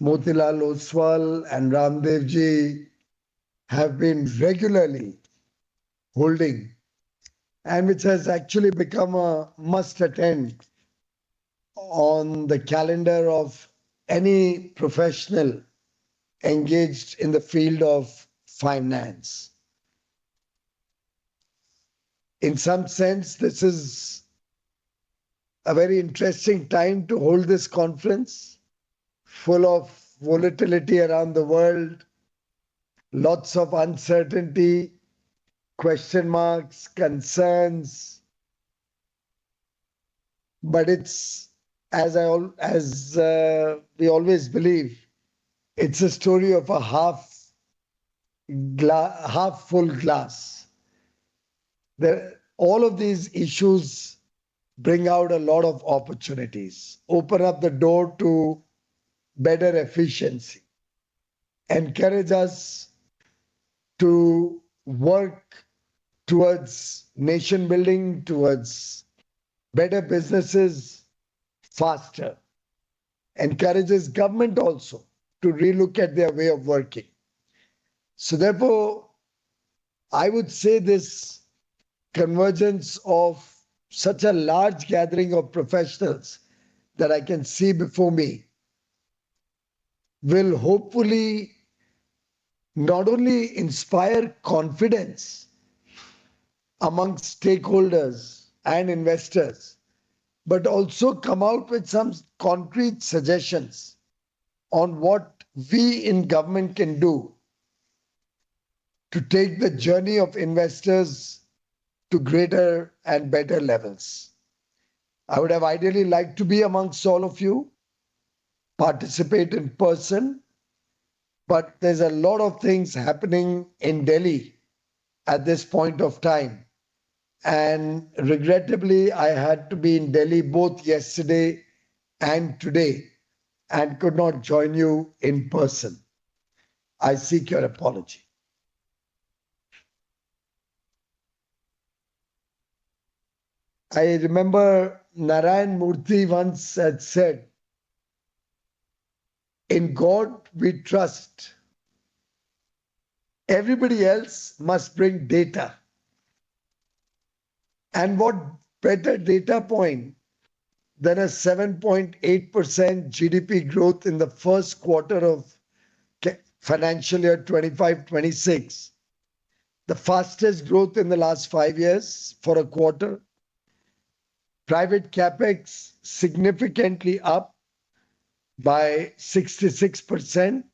Motilal Oswal and Ramdev ji have been regularly holding, and which has actually become a must attend on the calendar of any professional engaged in the field of finance. In some sense, this is a very interesting time to hold this conference, full of volatility around the world, lots of uncertainty, question marks, concerns. But it's, as we always believe, it's a story of a half full glass. All of these issues bring out a lot of opportunities, open up the door to better efficiency, encourage us to work towards nation building, towards better businesses faster, encourages government also to relook at their way of working. So therefore, I would say this convergence of such a large gathering of professionals that I can see before me will hopefully not only inspire confidence among stakeholders and investors, but also come out with some concrete suggestions on what we in government can do to take the journey of investors to greater and better levels. I would have ideally liked to be amongst all of you, participate in person, but there's a lot of things happening in Delhi at this point of time. And regrettably, I had to be in Delhi both yesterday and today and could not join you in person. I seek your apology. I remember Narayan Murthy once had said, "In God we trust. Everybody else must bring data." And what better data point than a 7.8% GDP growth in the first quarter of financial year 25-26, the fastest growth in the last 5 years for a quarter. Private capex significantly up by 66%,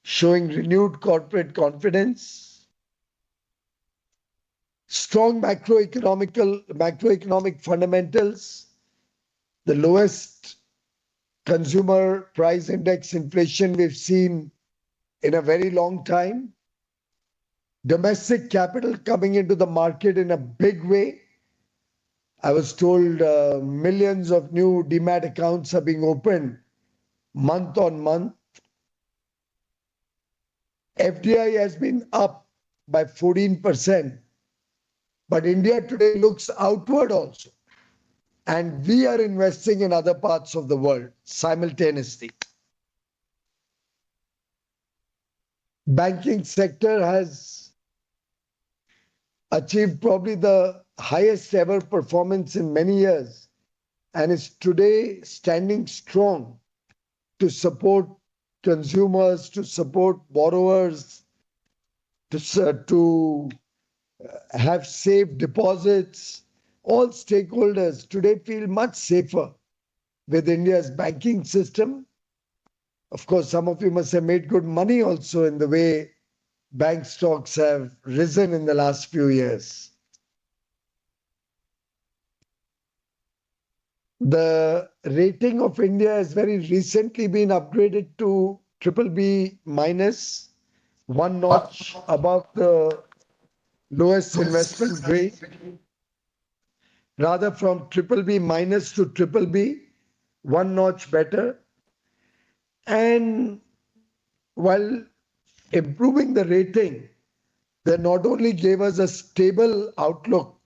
showing renewed corporate confidence. Strong macroeconomic fundamentals, the lowest consumer price index inflation we've seen in a very long time. Domestic capital coming into the market in a big way. I was told millions of new demat accounts are being opened month on month. FDI has been up by 14%, but India today looks outward also. And we are investing in other parts of the world simultaneously. Banking sector has achieved probably the highest ever performance in many years and is today standing strong to support consumers, to support borrowers, to have safe deposits. All stakeholders today feel much safer with India's banking system. Of course, some of you must have made good money also in the way bank stocks have risen in the last few years. The rating of India has very recently been upgraded to BBB minus, one notch above the lowest investment grade, rather from BBB minus to BBB, one notch better. And while improving the rating, they not only gave us a stable outlook,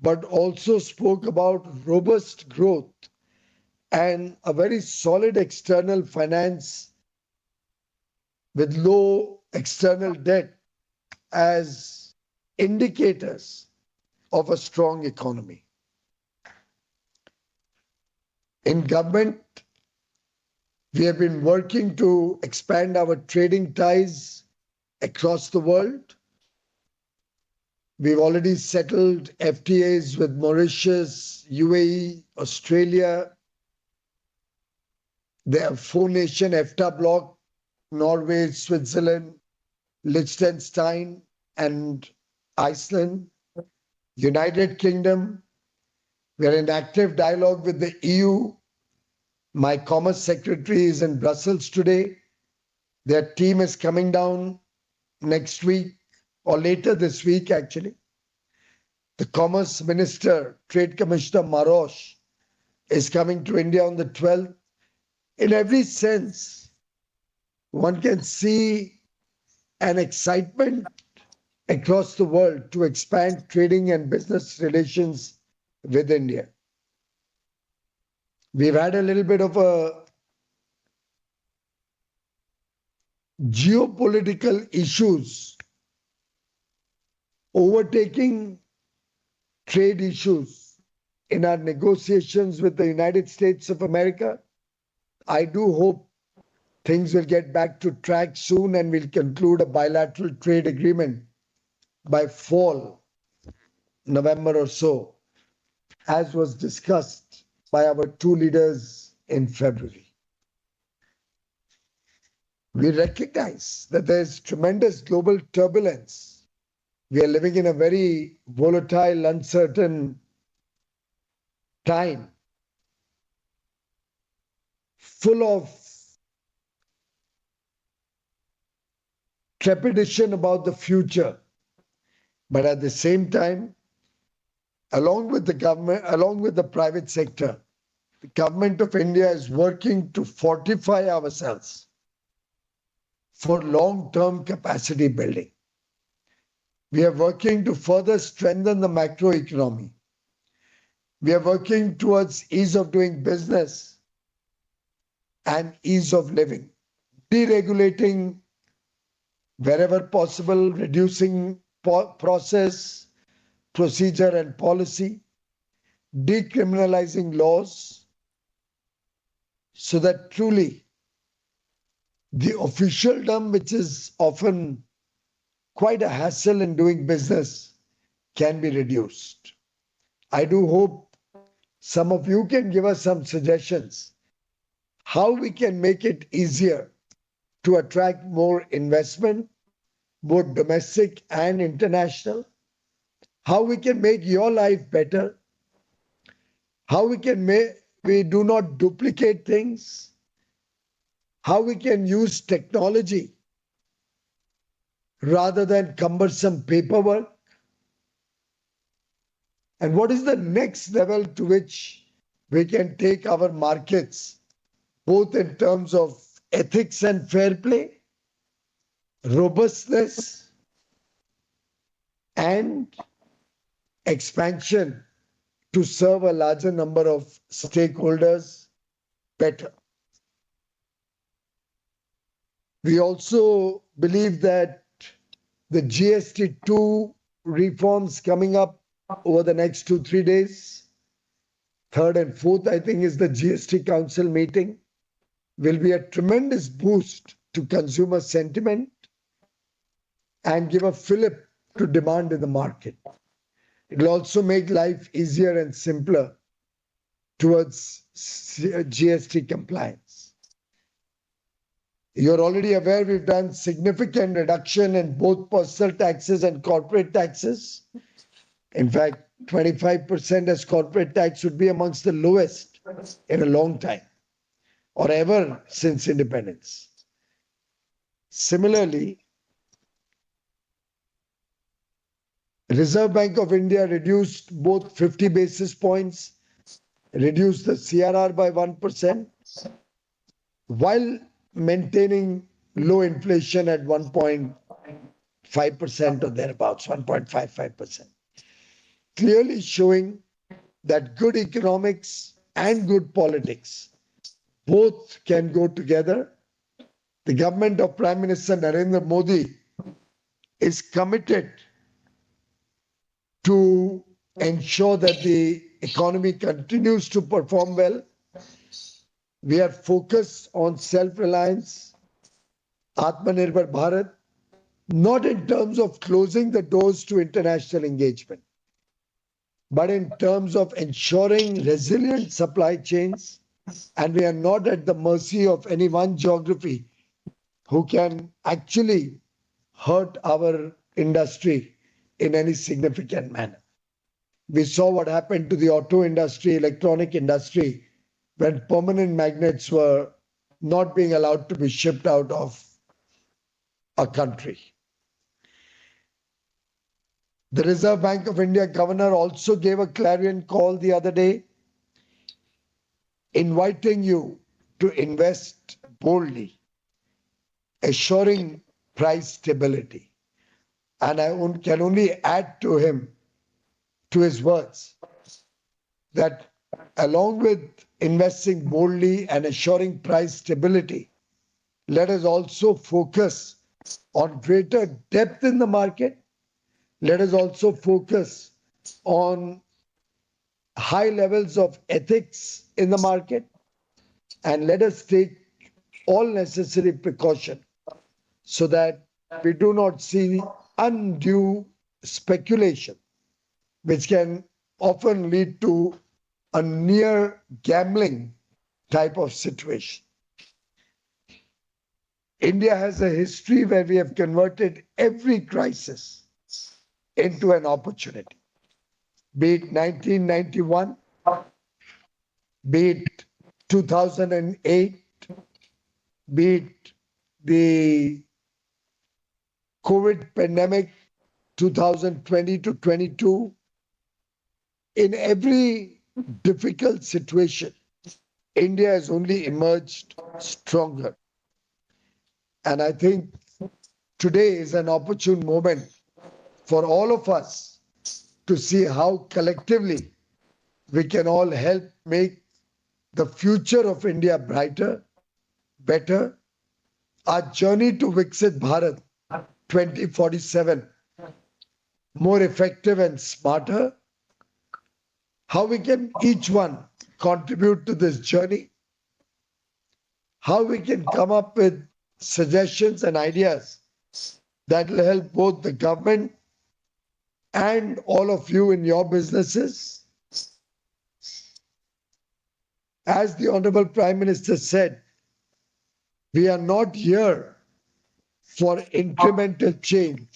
but also spoke about robust growth and a very solid external finance with low external debt as indicators of a strong economy. In government, we have been working to expand our trading ties across the world. We've already settled FTAs with Mauritius, UAE, Australia. There are four-nation EFTA bloc: Norway, Switzerland, Liechtenstein, and Iceland. United Kingdom, we are in active dialogue with the EU. My Commerce Secretary is in Brussels today. Their team is coming down next week or later this week, actually. The Commerce Minister, Trade Commissioner Marosh, is coming to India on the 12th. In every sense, one can see an excitement across the world to expand trading and business relations with India. We've had a little bit of a geopolitical issues overtaking trade issues in our negotiations with the United States of America. I do hope things will get back to track soon and we'll conclude a bilateral trade agreement by fall, November or so, as was discussed by our two leaders in February. We recognize that there's tremendous global turbulence. We are living in a very volatile, uncertain time, full of trepidation about the future. But at the same time, along with the government, along with the private sector, the government of India is working to fortify ourselves for long-term capacity building. We are working to further strengthen the macroeconomy. We are working towards ease of doing business and ease of living, deregulating wherever possible, reducing process, procedure, and policy, decriminalizing laws so that truly the officialdom, which is often quite a hassle in doing business, can be reduced. I do hope some of you can give us some suggestions how we can make it easier to attract more investment, both domestic and international, how we can make your life better, how we do not duplicate things, how we can use technology rather than cumbersome paperwork, and what is the next level to which we can take our markets, both in terms of ethics and fair play, robustness, and expansion to serve a larger number of stakeholders better. We also believe that the GST2 reforms coming up over the next 2-3 days, 3rd and 4th, I think, is the GST Council meeting, will be a tremendous boost to consumer sentiment and give a fillip to demand in the market. It will also make life easier and simpler towards GST compliance. You're already aware we've done significant reduction in both personal taxes and corporate taxes. In fact, 25% as corporate tax would be amongst the lowest in a long time, or ever since independence. Similarly, Reserve Bank of India reduced both 50 basis points, reduced the CRR by 1%, while maintaining low inflation at 1.5% or thereabouts, 1.55%. Clearly showing that good economics and good politics. Both can go together. The government of Prime Minister Narendra Modi is committed to ensure that the economy continues to perform well. We are focused on self-reliance, Atmanirbhar Bharat, not in terms of closing the doors to international engagement, but in terms of ensuring resilient supply chains. And we are not at the mercy of any one geography who can actually hurt our industry in any significant manner. We saw what happened to the auto industry, electronic industry, when permanent magnets were not being allowed to be shipped out of a country. The Reserve Bank of India governor also gave a clarion call the other day, inviting you to invest boldly, assuring price stability. And I can only add to his words, that along with investing boldly and assuring price stability, let us also focus on greater depth in the market. Let us also focus on high levels of ethics in the market, and let us take all necessary precaution so that we do not see undue speculation, which can often lead to a near gambling type of situation. India has a history where we have converted every crisis into an opportunity, be it 1991, be it 2008, be it the COVID pandemic 2020 to 22. In every difficult situation, India has only emerged stronger. And I think today is an opportune moment for all of us to see how collectively we can all help make the future of India brighter, better, our journey to Viksit Bharat 2047 more effective and smarter, how we can each one contribute to this journey, how we can come up with suggestions and ideas that will help both the government and all of you in your businesses. As the Honorable Prime Minister said, we are not here for incremental change.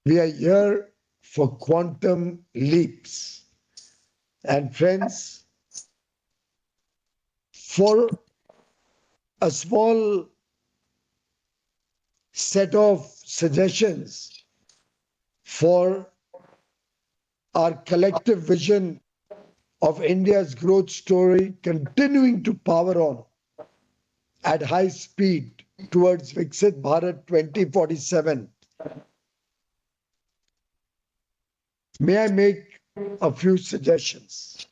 We are here for quantum leaps. And friends, for a small set of suggestions for our collective vision of India's growth story continuing to power on at high speed towards Viksit Bharat 2047. May I make a few suggestions?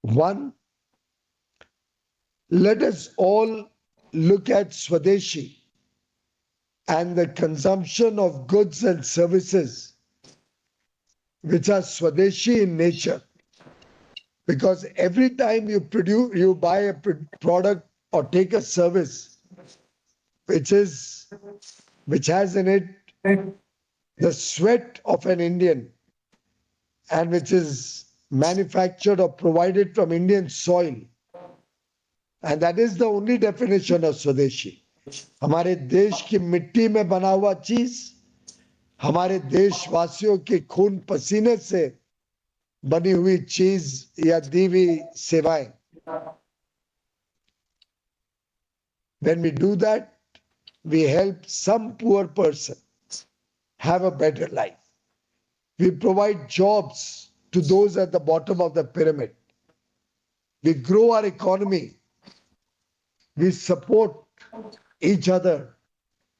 One, let us all look at Swadeshi and the consumption of goods and services which are Swadeshi in nature. Because every time you buy a product or take a service which has in it the sweat of an Indian and which is manufactured or provided from Indian soil, and that is the only definition of Swadeshi. हमारे देश की मिट्टी में बना हुआ चीज, हमारे देशवासियों के खून पसीने से बनी हुई चीज या दी हुई सेवाएं. When we do that, we help some poor person have a better life. We provide jobs to those at the bottom of the pyramid. We grow our economy. We support each other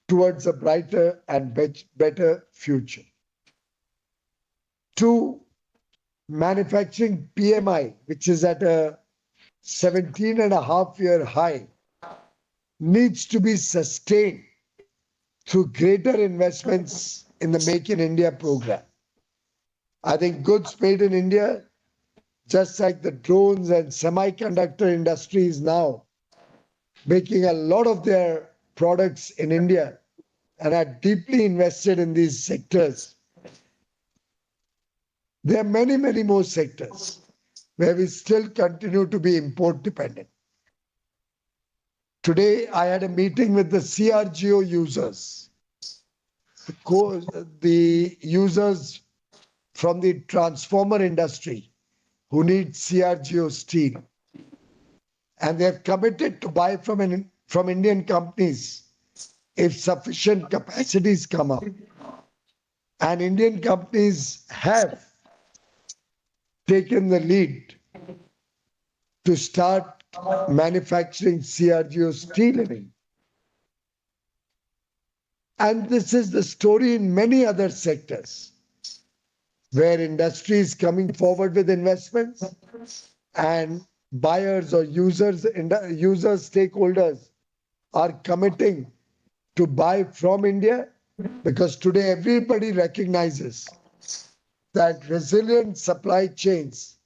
towards a brighter and better future. Two, manufacturing PMI, which is at a 17.5-year high, needs to be sustained through greater investments in the Make in India program. I think goods made in India, just like the drones and semiconductor industries now, making a lot of their products in India and are deeply invested in these sectors. There are many, many more sectors where we still continue to be import dependent. Today, I had a meeting with the CRGO users, the users from the transformer industry who need CRGO steel. And they have committed to buy from Indian companies if sufficient capacities come up. And Indian companies have taken the lead to start manufacturing CRGO steel in India. And this is the story in many other sectors where industry is coming forward with investments and buyers or users, stakeholders are committing to buy from India, because today everybody recognizes that resilient supply chains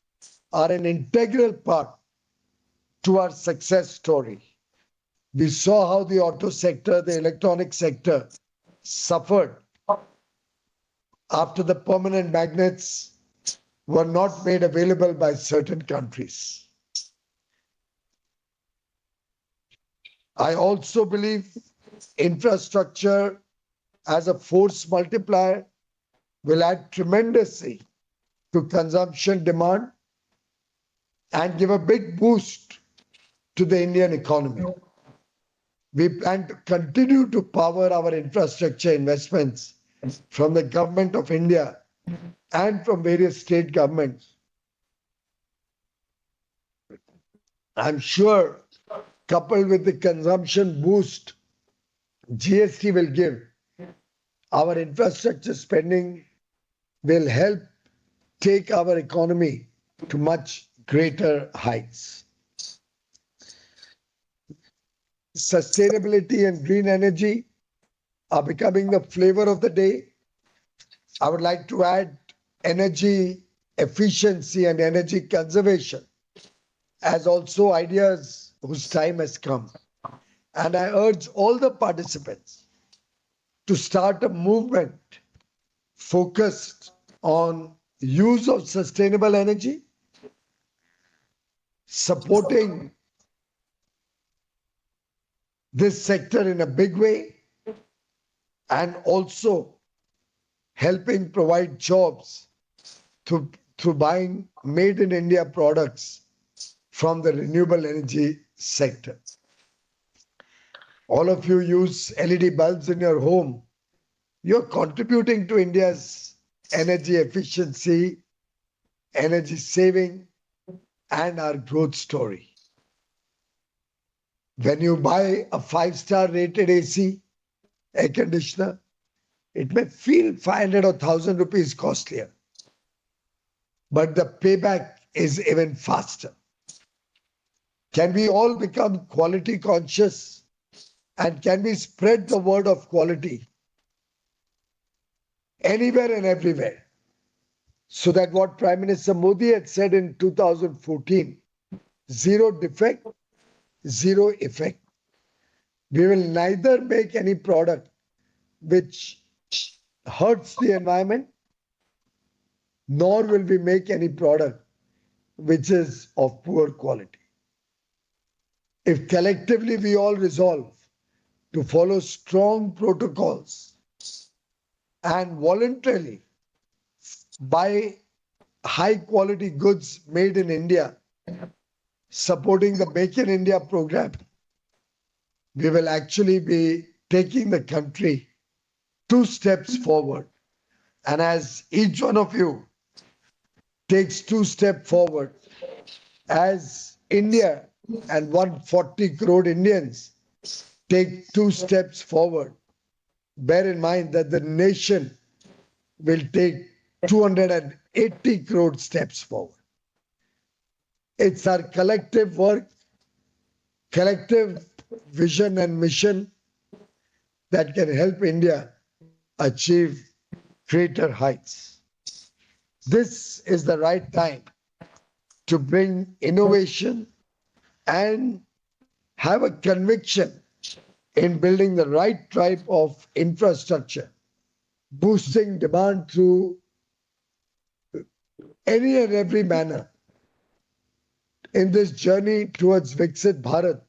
are an integral part to our success story. We saw how the auto sector, the electronic sector suffered after the permanent magnets were not made available by certain countries. I also believe infrastructure as a force multiplier will add tremendously to consumption demand and give a big boost to the Indian economy. We plan to continue to power our infrastructure investments from the government of India and from various state governments. I'm sure, coupled with the consumption boost GST will give, our infrastructure spending will help take our economy to much greater heights. Sustainability and green energy are becoming the flavor of the day. I would like to add energy efficiency and energy conservation as also ideas whose time has come. And I urge all the participants to start a movement focused on use of sustainable energy, supporting this sector in a big way, and also helping provide jobs through buying made in India products from the renewable energy sector. All of you use LED bulbs in your home. You're contributing to India's energy efficiency, energy saving, and our growth story. When you buy a 5-star rated AC, air conditioner, it may feel 500 or 1,000 rupees costlier, but the payback is even faster. Can we all become quality conscious, and can we spread the word of quality anywhere and everywhere, so that what Prime Minister Modi had said in 2014, zero defect, zero effect. We will neither make any product which hurts the environment, nor will we make any product which is of poor quality. If collectively we all resolve to follow strong protocols and voluntarily buy high quality goods made in India, supporting the Make in India program, we will actually be taking the country 2 steps forward. And as each one of you takes 2 steps forward, as India and 140 crore Indians take 2 steps forward, bear in mind that the nation will take 280 80 crore steps forward. It's our collective work, collective vision and mission that can help India achieve greater heights. This is the right time to bring innovation and have a conviction in building the right type of infrastructure, boosting demand through any and every manner in this journey towards Viksit Bharat,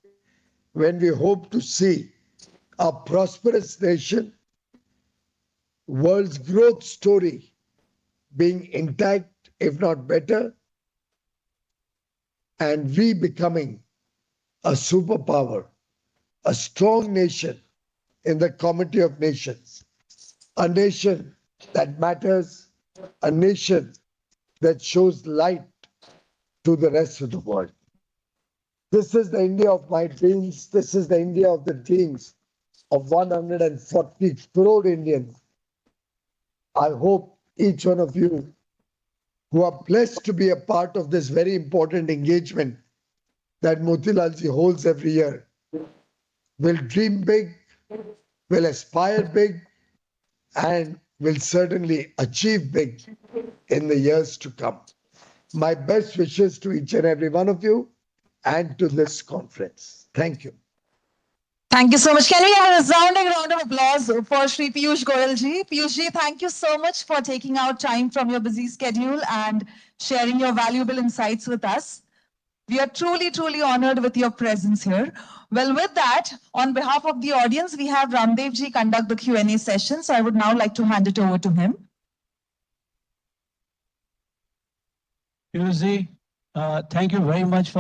when we hope to see a prosperous nation, world's growth story being intact, if not better, and we becoming a superpower, a strong nation in the comity of nations, a nation that matters, a nation that shows light to the rest of the world. This is the India of my dreams. This is the India of the dreams of 140 crore Indians. I hope each one of you who are blessed to be a part of this very important engagement that Motilalji holds every year will dream big, will aspire big, and will certainly achieve big in the years to come. My best wishes to each and every one of you and to this conference. Thank you. Thank you so much. Can we have a resounding round of applause for Shri Piyush Goyal ji? Piyush ji, thank you so much for taking out time from your busy schedule and sharing your valuable insights with us. We are truly, truly honored with your presence here. Well, with that, on behalf of the audience, we have Ramdev ji conduct the Q&A session. So I would now like to hand it over to him. Piyush ji, thank you very much for